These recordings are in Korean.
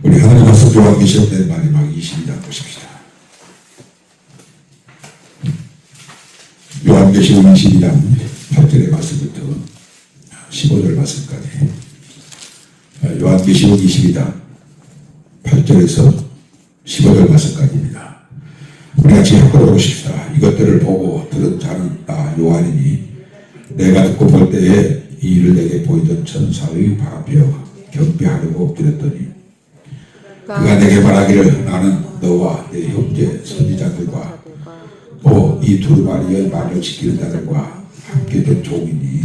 우리 하나님 말씀 요한계시록 맨 마지막 22장 보십시다. 요한계시록 22장 8절의 말씀부터 15절 말씀까지. 요한계시록 22장 8절에서 15절 말씀까지입니다. 우리 같이 읽어보고 싶다. 이것들을 보고 들은 자는 나 요한이니 내가 듣고 볼 때에 이 일을 내게 보이던 천사의 발 앞에 경배하려고 엎드렸더니 그가 내게 말하기를 나는 너와 내 형제 선지자들과 또 이 두루마리의 말을 지키는 자들과 함께 된 종이니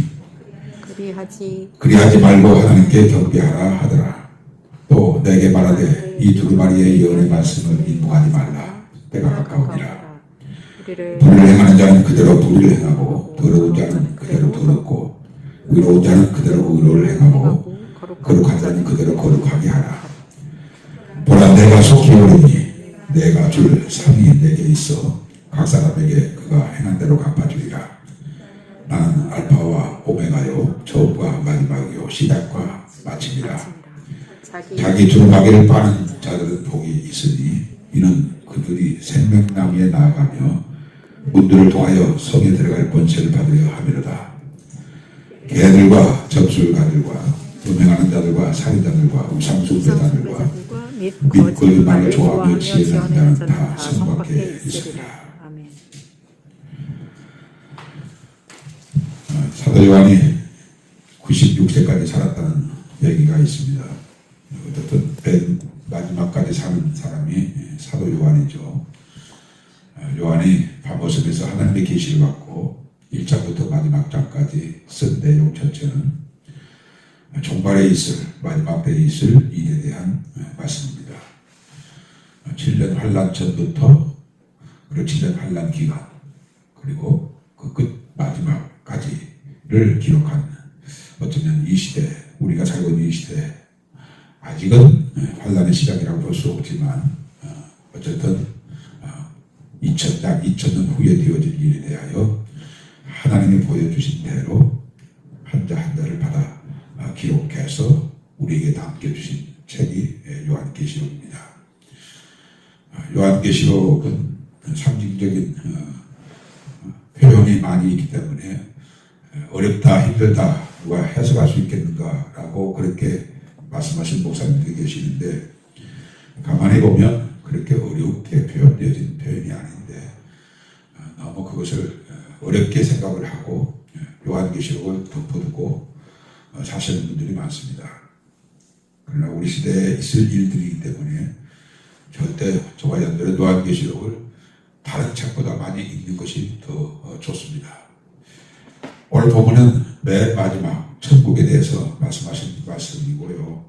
그리하지 말고 하나님께 경배하라 하더라. 또 내게 말하되 이 두루마리의 예언의 말씀을 인봉하지 말라. 때가 가까우니라. 불의를 행하는 자는 그대로 불의를 행하고 더러운 자는 그대로 더럽고 의로운 자는 그대로 의로를 행하고 거룩한 자는 그대로 거룩하게 하라. 보라 내가 속히 오리니 내가 줄 상이 내게 있어 각 사람에게 그가 행한 대로 갚아주리라. 나는 알파와 오메가요 처음과 마지막이요 시작과 마침이라. 자기 두루마기를 빠는 자들은 복이 있으니 이는 그들이 생명나무에 나아가며 문들을 통하여 성에 들어갈 권세를 받으려 함이로다. 개들과 점술가들과 음행하는 자들과 살인자들과 우상숭배자들과 및 거짓말을 좋아하며 지혜자는 자는 다 성 밖에 있으리라. 사도 요한이 96세까지 살았다는 얘기가 있습니다. 어쨌든 맨 마지막까지 사는 사람이 사도 요한이죠. 요한이 바모섬에서 하나님의 계시를 받고 1장부터 마지막 장까지 쓴 내용 전체는 종말에 있을 마지막 때에 있을 일에 대한 말씀입니다. 7년 환란 전부터 그리고 7년 환란 기간 그리고 그 끝 마지막까지를 기록한 어쩌면 이 시대 우리가 살고 있는 이 시대 아직은 환란의 시작이라고 볼 수 없지만 어쨌든 2000년 후에 되어질 일에 대하여 하나님이 보여주신 대로 한자 한자를 받아 기록해서 우리에게 남겨주신 책이 요한계시록입니다. 요한계시록은 상징적인 표현이 많이 있기 때문에 어렵다 힘들다 누가 해석할 수 있겠는가라고 그렇게 말씀하신 목사님들이 계시는데 가만히 보면 그렇게 어렵게 표현되어진 표현이 아닌데 너무 그것을 어렵게 생각을 하고 요한계시록을 덮어두고 사시는 분들이 많습니다. 그러나 우리 시대에 있을 일들이기 때문에 절대 저와 여러분들은 요한계시록을 다른 책보다 많이 읽는 것이 더 좋습니다. 오늘 본문은 맨 마지막 천국에 대해서 말씀하신 말씀이고요.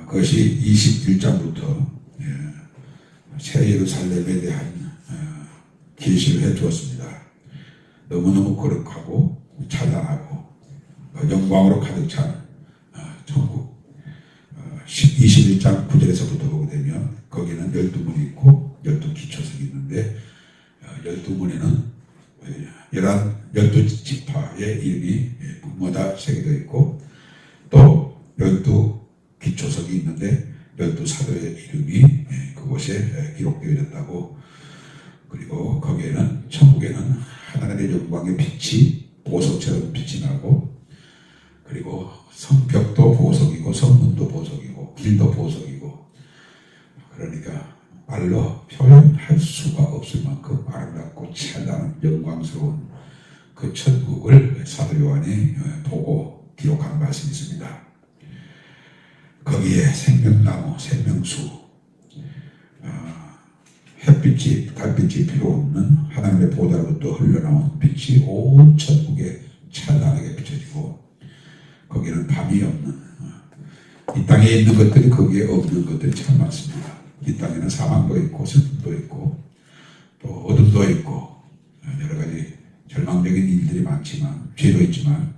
그것이 21장부터 새 예루살렘에 대한 계시를 해주었습니다. 너무너무 거룩하고 찬란하고 영광으로 가득 찬 천국. 21장 9절에서부터 보게 되면 거기는 12문이 있고 12기초석이 있는데 12문에는 12지파의 이름이 문마다 새겨져 있고 또 12기초석이 있는데 12사도의 이름이 그곳에 기록되어졌다고. 그리고 거기에는 천국에는 하나님의 영광의 빛이 보석처럼 빛이 나고 그리고 성벽도 보석이고 성문도 보석이고 길도 보석이고 그러니까 말로 표현할 수가 없을 만큼 아름답고 찬란한 영광스러운 그 천국을 사도 요한이 보고 기록한 말씀이 있습니다. 거기에 생명나무, 생명수, 햇빛이, 달빛이 필요 없는 하나님의 보좌로부터 흘러나온 빛이 온 천국에 찬란하게 비춰지고 거기는 밤이 없는 이 땅에 있는 것들이 거기에 없는 것들이 참 많습니다. 이 땅에는 사망도 있고 슬픔도 있고 또 어둠도 있고 여러 가지 절망적인 일들이 많지만 죄도 있지만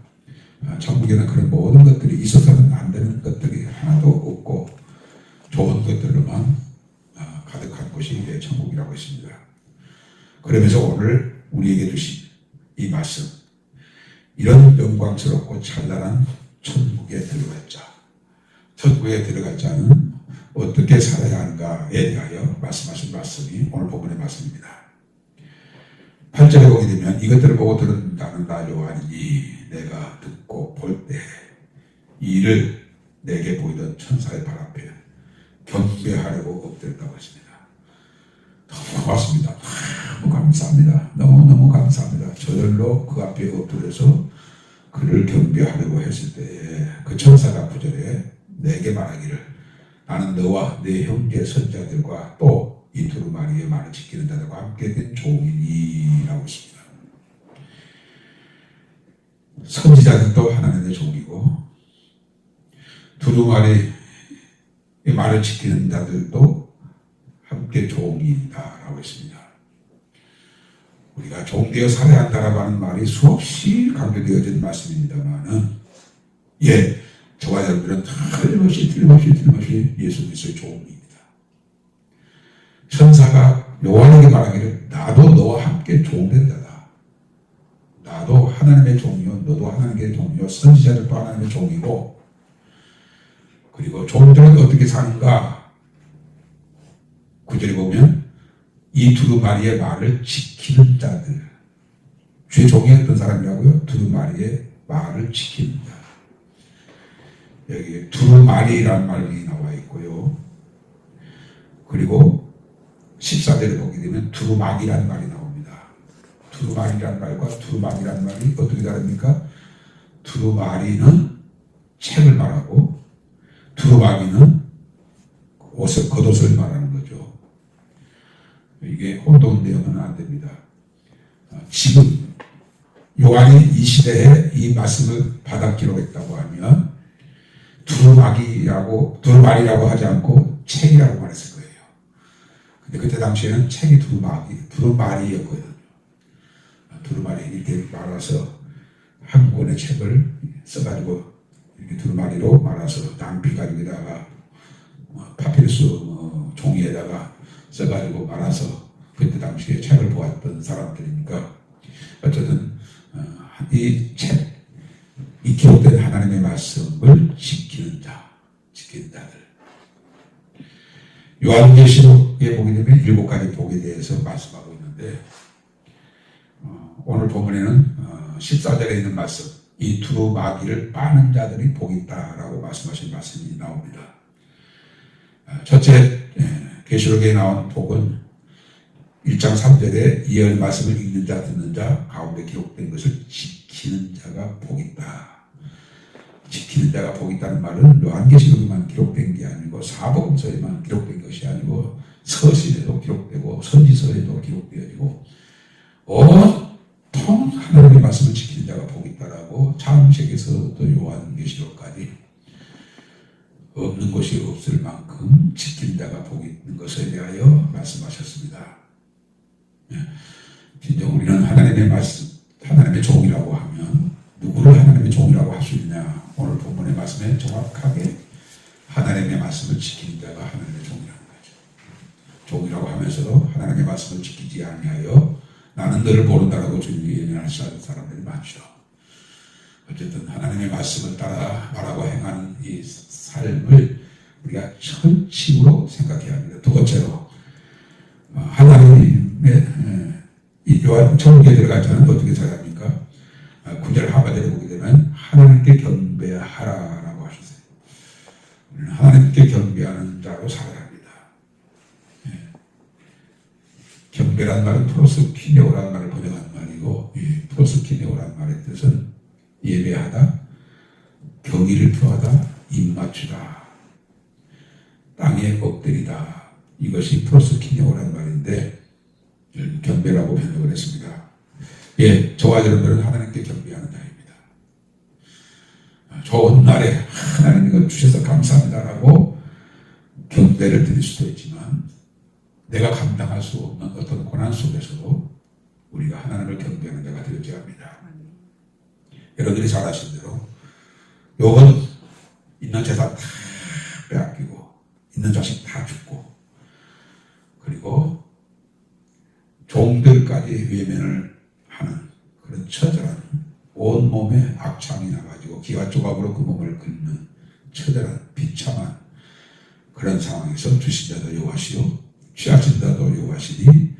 천국에는 그런 모든 것들이 있어서는 안 되는 것들이 하나도 없고 좋은 것들로만 가득한 곳이 천국이라고 했습니다. 그러면서 오늘 우리에게 주신 이 말씀 이런 영광스럽고 찬란한 천국에 들어갈 자 천국에 들어갈 자는 어떻게 살아야 하는가에 대하여 말씀하신 말씀이 오늘 본문의 말씀입니다. 8절에 보게 되면 이것들을 보고 들은다는 나 요한이니 내가 듣고 볼 때 이를 내게 보이던 천사의 발 앞에 경배하려고 엎드렸다고 했습니다. 너무 고맙습니다. 너무 감사합니다. 너무너무 감사합니다. 저절로 그 앞에 엎드려서 그를 경배하려고 했을 때에 그 천사가 9절에 내게 말하기를 나는 너와 네 형제 선자들과 또 이 두루마리의 말을 지키는 자들과 함께 된 종이니 라고 했습니다. 선지자들도 하나님의 종이고 두루마리의 말을 지키는 자들도 함께 종이다 라고 했습니다. 우리가 종되어 살아야 한다라고 하는 말이 수없이 강조되어진 말씀입니다만은 저와 여러분들은 틀림없이 예수 그리스도의 종입니다. 천사가 요한에게 말하기를 나도 너와 함께 종된 자다. 나도 하나님의 종이요 너도 하나님의 종이요 선지자들도 하나님의 종이고 그리고 종들은 어떻게 사는가 9절에 보면 이 두루마리의 말을 지키는 자들 주의 종이었던 사람이라고요. 두루마리의 말을 지키는 자 여기 두루마리라는 말이 나와 있고요. 그리고 14절에 보게 되면 두루마기라는 말이 나옵니다. 두루마리라는 말과 두루마기라는 말이 어떻게 다릅니까? 두루마리는 책을 말하고 두루마기는 겉옷을 말하는 거죠. 이게 혼동되어서는 안 됩니다. 지금 요한이 이 시대에 이 말씀을 받아 기록했다고 하면 두루마리라고 하지 않고 책이라고 말했을 거예요. 근데 그때 당시에는 책이 두루마리였거든요. 두루마리 이렇게 말아서 한 권의 책을 써가지고 이렇게 두루마리로 말아서 남피 가죽에다가 파피루스 종이에다가 써가지고 말아서 그때 당시에 책을 보았던 사람들이니까 어쨌든 이 기록된 하나님의 말씀을 지키는 자들. 요한계시록에 보게 되면 7가지 복에 대해서 말씀하고 있는데 오늘 본문에는 14절에 있는 말씀 이 두루마기를 빠는 자들이 복이 있다라고 말씀하신 말씀이 나옵니다. 첫째 계시록에 나온 복은 1장 3절에 이어의 말씀을 읽는 자 듣는 자 가운데 기록된 것을 지키는 자가 복이 있다. 지키는 자가 복이 있다는 말은 요한계시록에만 기록된 게 아니고 사복음서에만 기록된 것이 아니고 서신에도 기록되고 선지서에도 기록되어지고 온통 하나님의 말씀을 지키는 자가 복이 있다라고 창세기에서부터 요한계시록까지 없는 것이 없을 만큼 지키는 자가 복이 있는 것에 대하여 말씀하셨습니다. 진정 우리는 하나님의 말씀, 하나님의 종이라고 하면 누구를 하나님의 종이라고 할 수 있냐? 오늘 본문의 말씀에 정확하게 하나님의 말씀을 지키는 자가 하나님의 종이라는 거죠. 종이라고 하면서도 하나님의 말씀을 지키지 아니하여 나는 너를 모른다라고 주님이 예언하는 사람들이 많죠. 어쨌든 하나님의 말씀을 따라 말하고 행하는 이 삶을 우리가 천칭으로 생각해야 합니다. 두 번째로 하나님의 이 요한 천국에 들어갈 자는 어떻게 살아야 합니까? 9절 하반절에 보게 되면 하나님께 경배하라라고 하셨어요. 우리는 하나님께 경배하는 자로 살아야 합니다. 경배라는 말은 프로스키네오라는 말을 번역한 말이고 프로스키네오라는 말의 뜻은 예배하다, 경의를 표하다, 입맞추다, 땅에 엎드리다. 이것이 프로스키네오라는 말인데 경배라고 번역을 했습니다. 저와 여러분들은 하나님께 경배하는 자입니다. 좋은 날에 하나님 이거 주셔서 감사합니다라고 경배를 드릴 수도 있지만 내가 감당할 수 없는 어떤 고난 속에서도 우리가 하나님을 경배하는 자가 되어야 합니다. 여러분들이 잘 아시는 대로 욕은 있는 재산 다 빼앗기고 있는 자식 다 죽고 그리고 종들까지 외면을 하는 그런 처절한 온몸에 악창이 나가지고 기와 조각으로 그 몸을 긁는 처절한 비참한 그런 상황에서 주신 자도 여호와시요 취하신 자도 여호와시니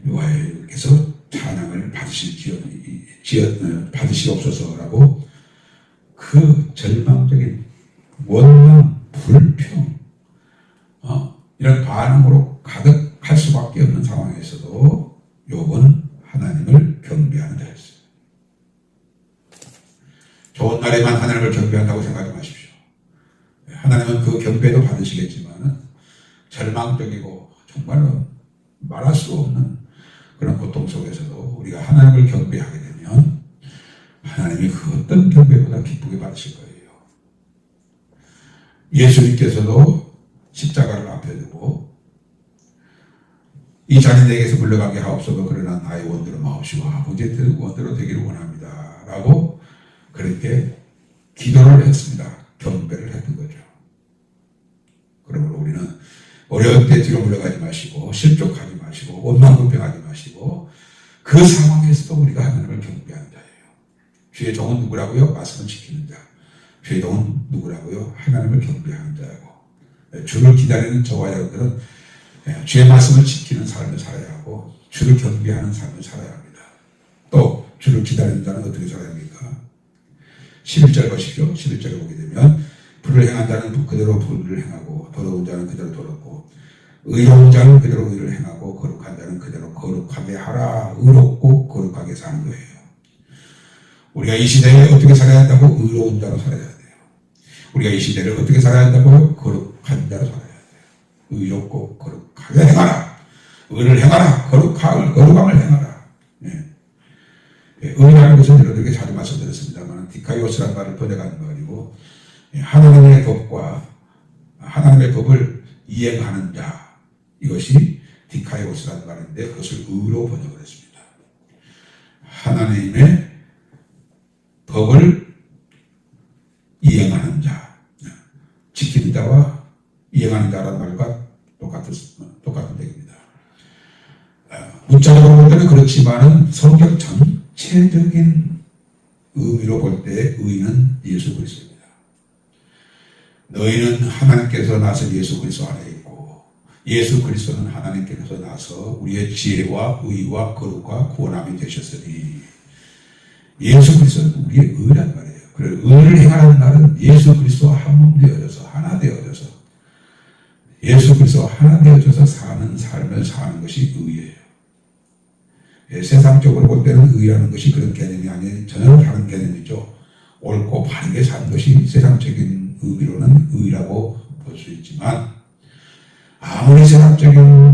여호와께서 찬양을 받으시옵소서라고 그 절망적인 원망, 불평 이런 반응으로 가득할 수밖에 없는 상황에서도 욥은 하나님을 경배하는 자였어요. 좋은 날에만 하나님을 경배한다고 생각하지 마십시오. 하나님은 그 경배도 받으시겠지만 절망적이고 정말로 말할 수 없는 그런 고통 속에서도 우리가 하나님을 경배하게 되면 하나님이 그 어떤 경배보다 기쁘게 받으실 거예요. 예수님께서도 십자가를 앞에 두고 이 잔이 내게서 물러가게 하옵소서 그러나 나의 원대로 마옵시고 아버지의 원대로 되기를 원합니다 라고 그렇게 기도를 했습니다. 경배를 했던 거죠. 그러므로 우리는 어려울 때 뒤로 물러가지 마시고 실족하지 마시고 원망불평하지 마시고 그 상황에서도 우리가 하나님을 경배하는 자예요. 주의 종은 누구라고요? 말씀을 지키는 자. 주의 종은 누구라고요? 하나님을 경배하는 자고 주를 기다리는 저와 여러분들은 주의 말씀을 지키는 삶을 살아야 하고 주를 경배하는 삶을 살아야 합니다. 또 주를 기다리는 자는 어떻게 살아야 합니까? 11절 보십시오. 11절을 보게 되면 불을 행한 자는 그대로 불을 행하고 더러운 자는 그대로 더럽고 의로운 자는 그대로 의를 행하고 거룩한 자는 그대로 거룩하게 하라. 의롭고 거룩하게 사는 거예요. 우리가 이 시대에 어떻게 살아야 한다고? 의로운 자로 살아야 돼요. 우리가 이 시대를 어떻게 살아야 한다고요? 거룩한 자로 살아야 돼요. 의롭고 거룩하게 행하라. 의를 행하라. 거룩함을 행하라. 예. 의라는 것은 여러분에게 자주 말씀드렸습니다만 디카이오스라는 말을 번역하는 말이고 하나님의 법을 이행하는 자 이것이 디카이오스라는 말인데 그것을 의로 번역을 했습니다. 하나님의 법을 이행하는 자 지키는 자와 이행하는 자라는 말과 똑같은 얘기입니다. 문자적으로 볼 때는 그렇지만은 성경 전체적인 의미로 볼 때 의는 예수 그리스도입니다. 너희는 하나님께서 나서 예수 그리스도 안에 있고 예수 그리스도는 하나님께서 나서 우리의 지혜와 의와 거룩과 구원함이 되셨으니 예수 그리스도는 우리의 의란 말이에요. 그래 의를 행하는 날은 예수 그리스도와 한 몸 되어져서 하나 되어져서 예수 그리스도와 하나 되어져서 사는 삶을 사는 것이 의예요. 세상적으로 볼 때는 의라는 것이 그런 개념이 아닌 전혀 다른 개념이죠. 옳고 바르게 사는 것이 세상적인 의미로는 의라고 볼 수 있지만 아무리 세상적으로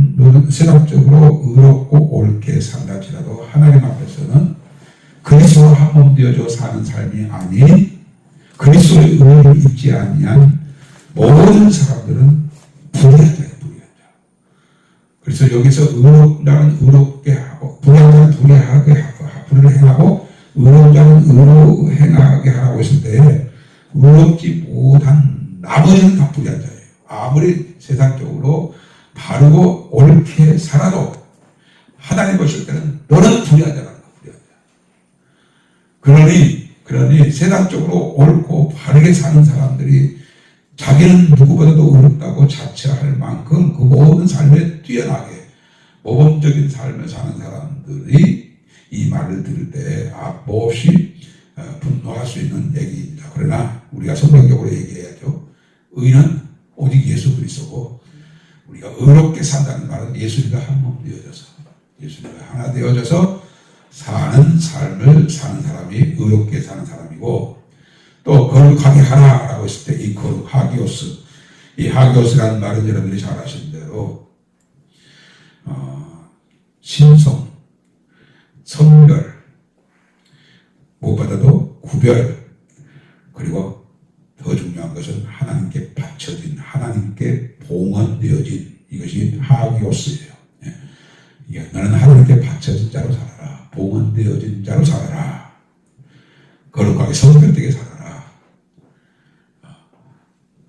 의롭고 옳게 산다 할지라도 하나님 앞에서는 그리스도와 한 몸 되어져 사는 삶이 아닌 그리스도의 의를 입지 아니한 모든 사람들은 불의한 자예요. 불의한 자. 그래서 여기서 의로운 자는 의롭게 하고 불의한 자는 불의하게 하고 불의를 행하고 의로운 자는 의로 행하게 하라고 했을 때 의롭지 못한 나머지는 다 불의한 자예요. 아무리 세상적으로 바르고 옳게 살아도 하나님 보실 때는 너는 불의한 자라는 거예요. 불의한 자. 그러니 세상적으로 옳고 바르게 사는 사람들이 자기는 누구보다도 의롭다고 자처할 만큼 그 모든 삶에 뛰어나게 모범적인 삶을 사는 사람들이 이 말을 들을 때 몹시 분노할 수 있는 얘기입니다. 그러나 우리가 성경적으로 얘기해야죠. 의는 오직 예수 그리스도고 우리가 의롭게 산다는 말은 예수님과 한 몸 되어져서 예수님과 하나 되어져서 사는 삶을 사는 사람이 의롭게 사는 사람이고 또 거룩하게 하라라고 했을 때 이 거룩 하기오스 이 하기오스라는 말은 여러분들이 잘 아시는 대로 신성 성별 무엇보다도 구별 그리고 더 중요한 것은 하나님께 바쳐진 하나님께 봉헌되어진 이것이 하기오스예요. 너는 하나님께 바쳐진 자로 살아라. 봉헌되어진 자로 살아라. 거룩하게 성별되게 살아라.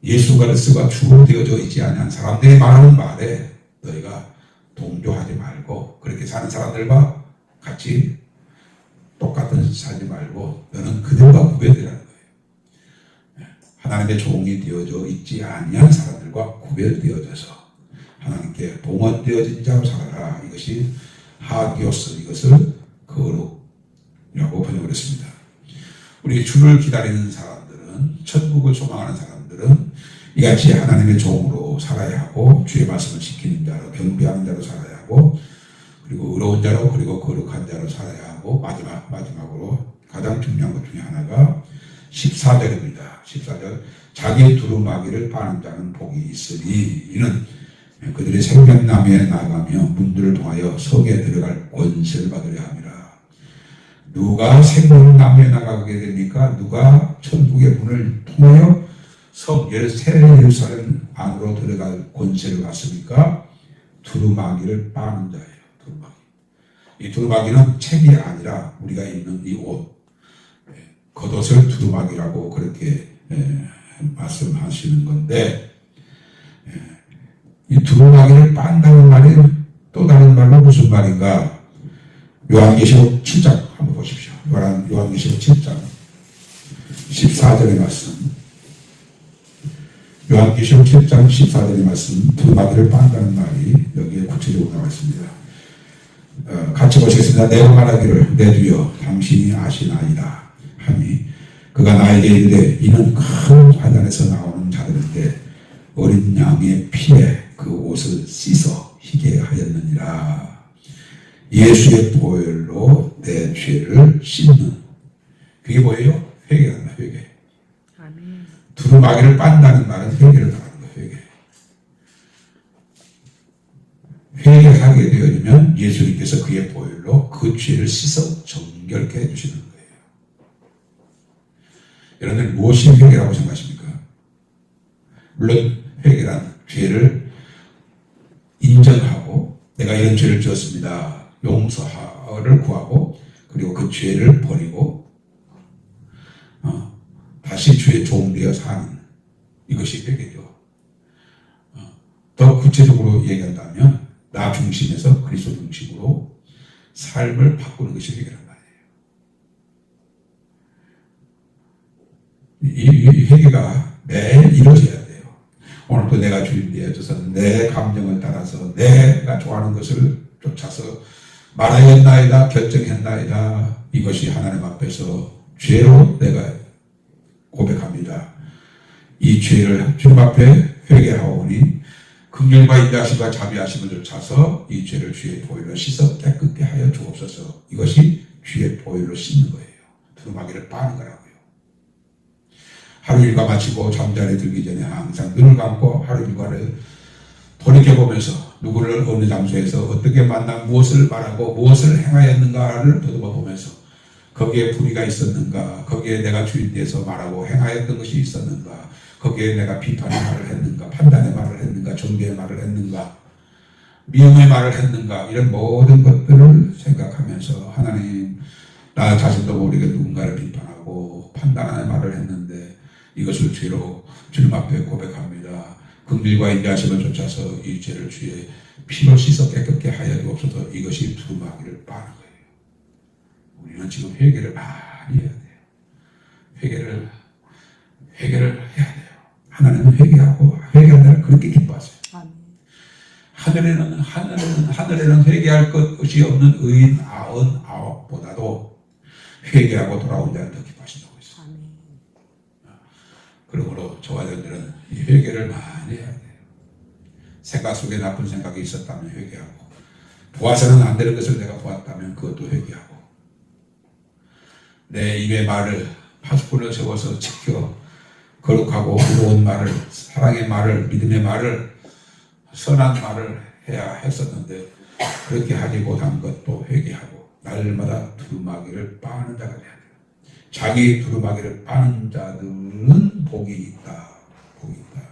예수 그리스도가 주로 되어져 있지 않은 사람들이 말하는 말에 너희가 동조하지 말고 그렇게 사는 사람들과 같이 똑같은 살지 말고 너는 그들과 구별되라는 거예요. 하나님의 종이 되어져 있지 아니한 사람들과 구별되어져서 하나님께 봉헌되어진 자로 살아라. 이것이 하기오스, 이것을 거룩이라고 번역을 했습니다. 우리 주를 기다리는 사람들은, 천국을 소망하는 사람들은 이같이 하나님의 종으로 살아야 하고, 주의 말씀을 지키는 자로, 경배하는 자로 살아야 하고, 그리고 의로운 자로, 그리고 거룩한 자로 살아야 하고, 마지막으로 가장 중요한 것 중에 하나가 14절입니다. 14절, 자기 두루마기를 빠는 자는 복이 있으니 이는 그들의 생명나무에 나가며 문들을 통하여 성에 들어갈 권세를 받으려 함이라. 누가 생명나무에 나가게 됩니까? 누가 천국의 문을 통하여 새 예루살렘 안으로 들어갈 권세를 받습니까? 두루마기를 빠는 자예요. 두루마기. 이 두루마기는 책이 아니라 우리가 입는 이 옷, 겉옷을 두루마기라고 그렇게 말씀하시는 건데, 이 두루마기를 빤다는 말이 또 다른 말로 무슨 말인가? 요한계시록 7장 한번 보십시오. 요한계시록 7장 14절의 말씀. 요한계시록 7장 14절의 말씀, 두루마기를 빤다는 말이 여기에 구체적으로 나와 있습니다. 같이 보시겠습니다. 내가 말하기를 내 주여 당신이 아시나이다 하니 그가 나에게 이르되 이는 큰 화단에서 나오는 자들인데 어린 양의 피에 그 옷을 씻어 희게 하였느니라. 예수의 보혈로 내 죄를 씻는, 그게 뭐예요? 회개란다. 회개. 아멘. 두루마기를 빤다는 말은 회개를 말하는 거예요. 회개. 회개하게 되어지면 예수님께서 그의 보혈로 그 죄를 씻어 정결케 해주시는 거예요. 여러분들 무엇이 회개라고 생각하십니까? 물론 회개란 죄를 인정하고 내가 이런 죄를 지었습니다. 용서를 구하고 그리고 그 죄를 버리고 다시 주의 종되어 사는, 이것이 회개죠. 더 구체적으로 얘기한다면 나 중심에서 그리스도 중심으로 삶을 바꾸는 것이 회개란 말이에요. 이 회개가 매일 이루어져야 돼요. 오늘도 내가 주인 되어져서 내 감정을 따라서 내가 좋아하는 것을 쫓아서 말하였나이다, 결정했나이다. 이것이 하나님 앞에서 죄로 내가 고백합니다. 이 죄를 주님 앞에 회개하오니 긍휼과 인자하심과 자비하심을 쫓아서 이 죄를 주의 보혈로 씻어 깨끗게 하여 주옵소서. 이것이 주의 보혈로 씻는 거예요. 두루마기를 빠는 거라고요. 하루 일과 마치고 잠자리에 들기 전에 항상 눈을 감고 하루 일과를 돌이켜보면서 누구를 어느 장소에서 어떻게 만나 무엇을 말하고 무엇을 행하였는가를 더듬어 보면서 거기에 불의가 있었는가, 거기에 내가 주인돼서 말하고 행하였던 것이 있었는가, 거기에 내가 비판의 말을 했는가, 판단의 말을 했는가, 정죄의 말을 했는가, 미움의 말을 했는가, 이런 모든 것들을 생각하면서 하나님, 나 자신도 모르게 누군가를 비판하고 판단하는 말을 했는데 이것을 죄로 주님 앞에 고백합니다. 긍휼과 인자하심을 쫓아서 이 죄를 주의 피로 씻어 깨끗게 하여 주옵소서. 이것이 두루마기를 빠는 거예요. 우리는 지금 회개를 많이 해야 돼요. 회개를 해야 돼요. 하나님은 회개하고 회개한다는 그렇게 기뻐하세요. 하늘에는 회개할 것이 없는 의인 99보다도 회개하고 돌아온 자는 더 기뻐하신다고 했어요. 그러므로 저와 여러분들은 이 회개를 많이 해야 돼요. 생각 속에 나쁜 생각이 있었다면 회개하고, 보아서는 안 되는 것을 내가 보았다면 그것도 회개하고, 내 입의 말을 파수꾼을 세워서 지켜 거룩하고 의로운 말을, 사랑의 말을, 믿음의 말을, 선한 말을 해야 했었는데 그렇게 하지 못한 것도 회개하고 날마다 두루마기를 빠는 자가 돼야 돼요. 자기 두루마기를 빠는 자들은 복이 있다. 복이 있다.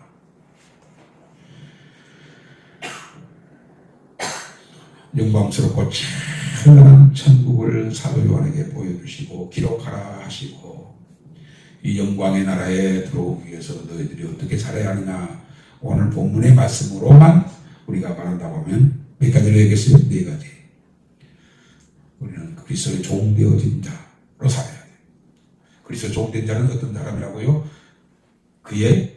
영광스럽고 찬란한 천국을 사도 요한에게 보여주시고 기록하라 하시고, 이 영광의 나라에 들어오기 위해서 너희들이 어떻게 살아야 하느냐, 오늘 본문의 말씀으로만 우리가 말한다고 하면 몇 가지를 얘기했어요? 4가지. 우리는 그리스도의 종되어진 자로 살아야 돼요. 그리스도의 종된 자는 어떤 사람이라고요? 그의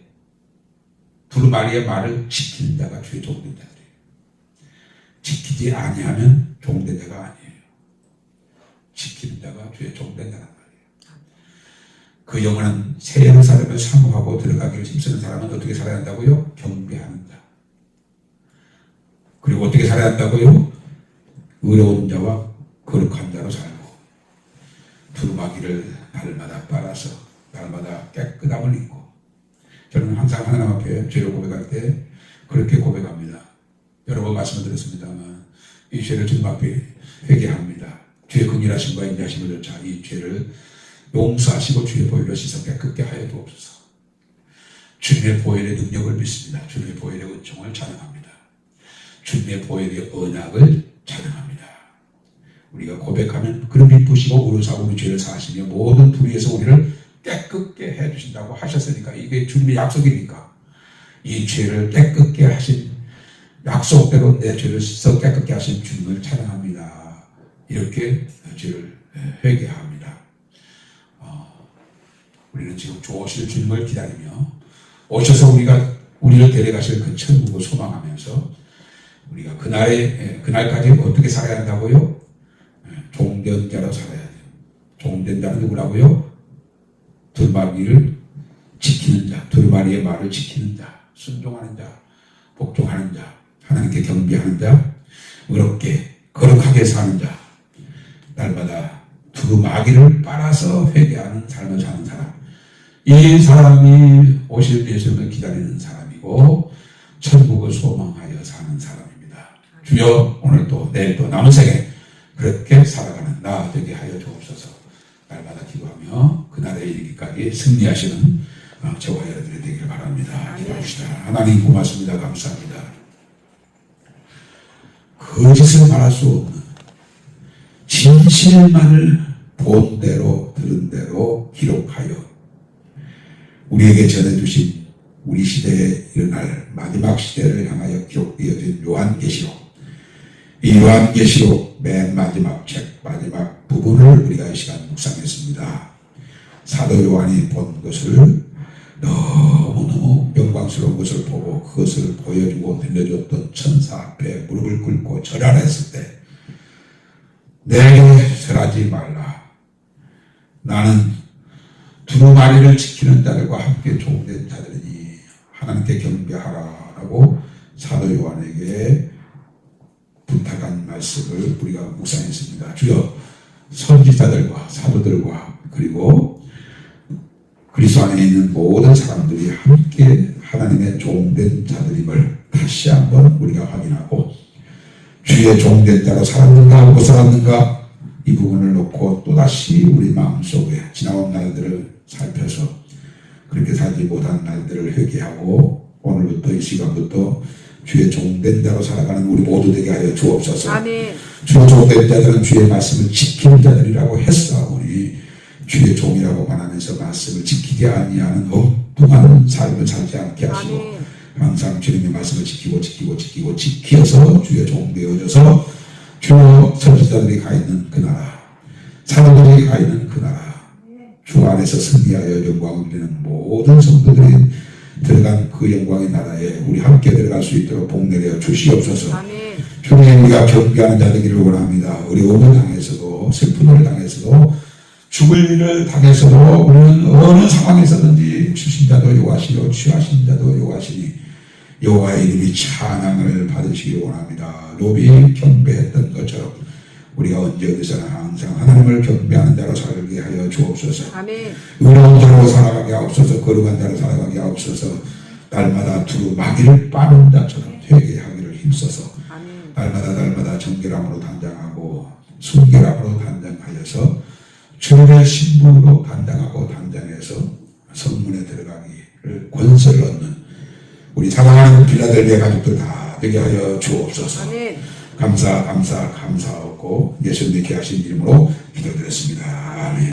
두루마리의 말을 지키는 자가 주의 종된 자들이에요. 지키지 아니하면 종된 자가 아니에요. 지키는 자가 주의 종된 자란 말이에요. 그 영원한 새 예루살렘을 사모하고 들어가기를 힘쓰는 사람은 어떻게 살아야 한다고요? 경배하는 자. 그리고 어떻게 살아야 한다고요? 의로운 자와 거룩한 자로 살고 두루마기를 날마다 빨아서 날마다 깨끗함을 입고. 저는 항상 하나님 앞에 죄를 고백할 때 그렇게 고백합니다. 여러 번 말씀을 드렸습니다만 이 죄를 주님 앞에 회개합니다. 주의 긍휼하심과 인자하심을 쫓아 이 죄를 용서하시고 주의 보혈로 씻어 깨끗게 하여 주옵소서. 주님의 보혈의 능력을 믿습니다. 주님의 보혈의 은총을 찬양합니다. 주님의 보혈의 언약을 찬양합니다. 우리가 고백하면 그를 미쁘시고 의로사고 우리 죄를 사하시며 모든 불의에서 우리를 깨끗게 해주신다고 하셨으니까 이게 주님의 약속이니까 이 죄를 깨끗게 하신 약속대로 내 죄를 씻어 깨끗게 하신 주님을 찬양합니다. 이렇게 죄를 회개합니다. 우리는 지금 좋으실 주님을 기다리며 오셔서 우리를 데려가실 그 천국을 소망하면서 우리가 그날까지 어떻게 살아야 한다고요? 종된 자로 살아야 돼요. 종된 자는 누구라고요? 두루마리를 지키는 자, 두루마리의 말을 지키는 자, 순종하는 자, 복종하는 자, 하나님께 경배하는 자, 의롭게 거룩하게 사는 자, 날마다 두루마기를 빨아서 회개하는 삶을 사는 사람. 이 사람이 오실 예수님을 기다리는 사람이고 천국을 소망하여 사는 사람입니다. 주여 오늘도 내일도 남은 생에 그렇게 살아가는 나 되게 하여 주옵소서. 날마다 기도하며 그날에 이르기까지 승리하시는 저와 여러분이 되기를 바랍니다. 기도합시다. 하나님 고맙습니다. 감사합니다. 거짓을 말할 수 없는 진실만을 본 대로 들은 대로 기록하여 우리에게 전해주신 우리 시대에 일어날 마지막 시대를 향하여 기록되어진 요한계시록, 이 요한계시록 맨 마지막 책 마지막 부분을 우리가 이 시간 묵상했습니다. 사도 요한이 본 것을 너무너무 영광스러운 것을 보고 그것을 보여주고 들려줬던 천사 앞에 무릎을 꿇고 절하했을 때 내게 절하지 말라. 나는 두루마리를 지키는 자들과 함께 종된 자들이니 하나님께 경배하라라고 사도 요한에게 부탁한 말씀을 우리가 묵상했습니다. 주여 선지자들과 사도들과 그리고 그리스도 안에 있는 모든 사람들이 함께 하나님의 종된 자들임을 다시 한번 우리가 확인하고 주의 종된 자로 살았는가 못 살았는가 이 부분을 놓고 또다시 우리 마음속에 지나온 날들을 살펴서 그렇게 살지 못한 날들을 회개하고 오늘부터 이 시간부터 주의 종된 자로 살아가는 우리 모두 되게 하여 주옵소서. 아멘. 주의 종된 자들은 주의 말씀을 지키는 자들이라고 했사오니 주의 종이라고 말하면서 말씀을 지키지 아니하는 엉뚱한 삶을 살지 않게 하시고 아멘. 항상 주님의 말씀을 지키어서 주의 종 되어져서 주의 선지자들이 가 있는 그 나라, 사도들이 가 있는 그 나라, 주 안에서 승리하여 영광을 누리는 모든 성도들이 들어간 그 영광의 나라에 우리 함께 들어갈 수 있도록 복내려 주시옵소서. 아멘. 주님, 우리가 경배하는 자 되기를 원합니다. 어려움을 당해서도 슬픔을 당해서도 죽을 일을 당해서도 우리는 어느 상황에서든지 주신 자도 여호와시요 취하신 자도 여호와시니 여호와의 이름이 찬양을 받으시기 원합니다. 욥이 경배했던 것처럼 우리가 언제 어디서나 항상 하나님을 경배하는 자로 살게 하여 주옵소서. 아멘. 의로운 자로 살아가게 하옵소서. 거룩한 자로 살아가게 하옵소서. 날마다 두루마기를 빠는 자처럼 회개하기를 힘써서 아멘. 날마다 정결함으로 단장하고 순결함으로 단장하여서 주님의 신부로 단장하고 단장해서 성문에 들어가기를 권세를 얻는 우리 사랑하는 빌라델비아 가족들 다 되게 하여 주옵소서. 아멘. 감사하고 예수님께 하신 이름으로 기도드렸습니다. 아멘.